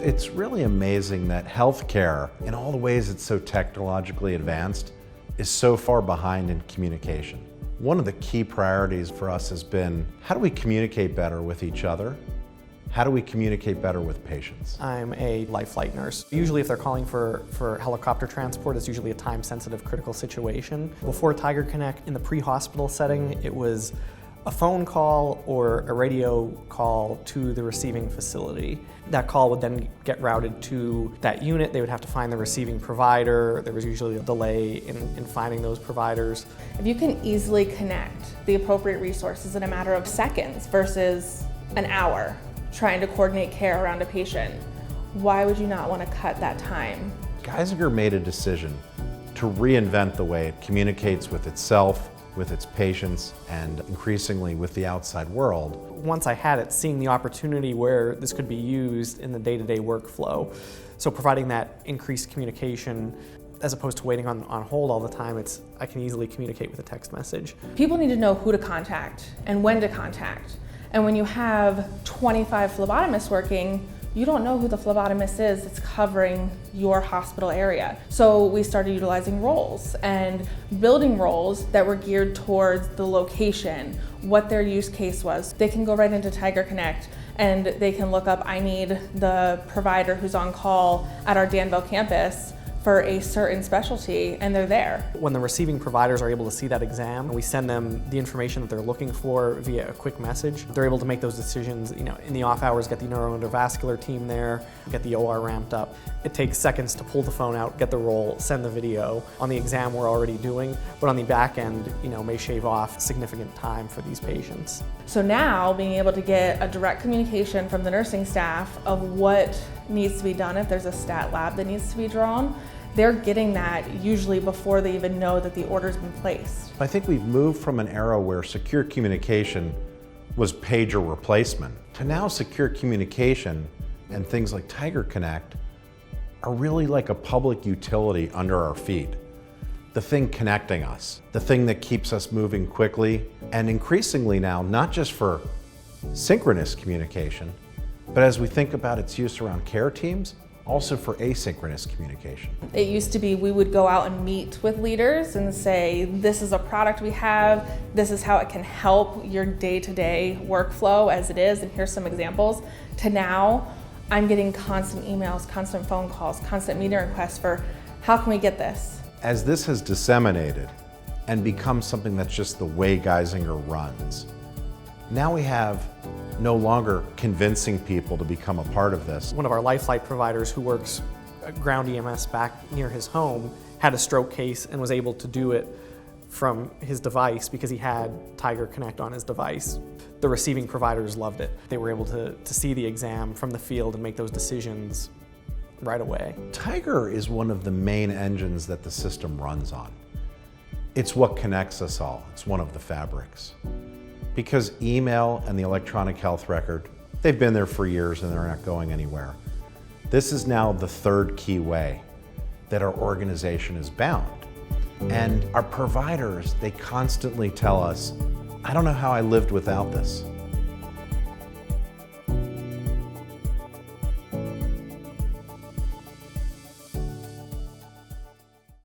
It's really amazing that healthcare, in all the ways it's so technologically advanced, is so far behind in communication. One of the key priorities for us has been, how do we communicate better with each other? How do we communicate better with patients? I'm a life flight nurse. Usually if they're calling for helicopter transport, it's usually a time-sensitive critical situation. Before TigerConnect, in the pre-hospital setting, it was a phone call or a radio call to the receiving facility. That call would then get routed to that unit. They would have to find the receiving provider. There was usually a delay in finding those providers. If you can easily connect the appropriate resources in a matter of seconds versus an hour trying to coordinate care around a patient, why would you not want to cut that time? Geisinger made a decision to reinvent the way it communicates with itself, with its patients, and increasingly with the outside world. Once I had it, seeing the opportunity where this could be used in the day-to-day workflow. So providing that increased communication, as opposed to waiting on hold all the time, I can easily communicate with a text message. People need to know who to contact and when to contact. And when you have 25 phlebotomists working, you don't know who the phlebotomist is that's covering your hospital area. So we started utilizing roles and building roles that were geared towards the location, what their use case was. They can go right into TigerConnect and they can look up, I need the provider who's on call at our Danville campus for a certain specialty, and they're there. When the receiving providers are able to see that exam, we send them the information that they're looking for via a quick message. They're able to make those decisions, in the off hours, get the neuroendovascular team there, get the OR ramped up. It takes seconds to pull the phone out, get the roll, send the video. On the exam we're already doing, but on the back end, may shave off significant time for these patients. So now being able to get a direct communication from the nursing staff of what needs to be done if there's a stat lab that needs to be drawn, they're getting that usually before they even know that the order's been placed. I think we've moved from an era where secure communication was pager replacement to now secure communication and things like TigerConnect are really like a public utility under our feet. The thing connecting us, the thing that keeps us moving quickly, and increasingly now, not just for synchronous communication, but as we think about its use around care teams, also for asynchronous communication. It used to be we would go out and meet with leaders and say, this is a product we have, this is how it can help your day-to-day workflow as it is, and here's some examples, to now, I'm getting constant emails, constant phone calls, constant meeting requests for, how can we get this? As this has disseminated and become something that's just the way Geisinger runs, now we have no longer convincing people to become a part of this. One of our life flight providers who works at ground EMS back near his home had a stroke case and was able to do it from his device because he had TigerConnect on his device. The receiving providers loved it. They were able to see the exam from the field and make those decisions right away. Tiger is one of the main engines that the system runs on. It's what connects us all. It's one of the fabrics. Because email and the electronic health record, they've been there for years and they're not going anywhere. This is now the third key way that our organization is bound. And our providers, they constantly tell us, I don't know how I lived without this.